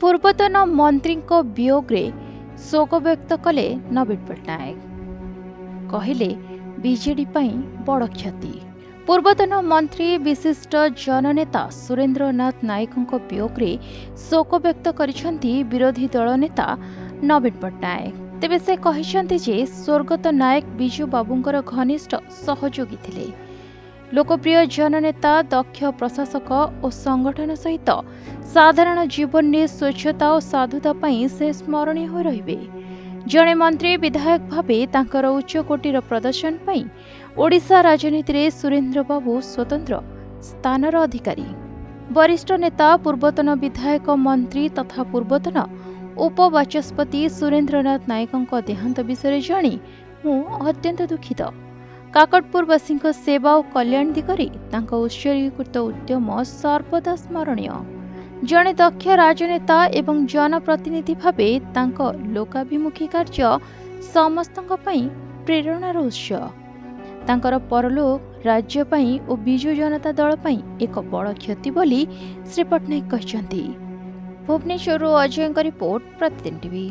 पूर्वतन मंत्री वियोगे शोक व्यक्त कले नवीन पट्टनायक कहले बीजेडी बड़ क्षति। पूर्वतन मंत्री विशिष्ट जननेता सुरेन्द्रनाथ नायकों वियोगे शोक व्यक्त करिसेंती विरोधी दल नेता नवीन पट्टनायक। तेबे से कहिसेंती जे स्वर्गत नायक बिजू बाबूंकर घनिष्ठ सहयोगी थिले। लोकप्रिय जननेता दक्ष प्रशासक और संगठन सहित साधारण जीवन में स्वच्छता और साधुता पई से स्मरणीय हो रहिबे। जड़े मंत्री विधायक भावे तांकर उच्च कोटीर प्रदर्शन पई ओडिशा राजनीति रे सुरेन्द्र बाबू स्वतंत्र स्थानर अधिकारी। वरिष्ठ नेता पूर्वतन विधायक मंत्री तथा पूर्वतन उपवाचस्पति सुरेन्द्रनाथ नायकों देहांत विषय जाणी मु अत्यंत दुखित। काकटपुरवासी सेवा और कल्याण दिगरे उत्सर्गीकृत उद्यम सर्वदा स्मरणीय। जड़े दक्ष राजनेता एवं जनप्रतिनिधि भावे लोकाभिमुखी कार्य समस्तों प्रेरणार उत्स। तांकर परलोक राज्य पई और बिजू जनता दल पई एक बड़ क्षति बोली श्री पट्टनायक कहते। भुवनेश्वर अजय रिपोर्ट, प्रतिदिन टीवी।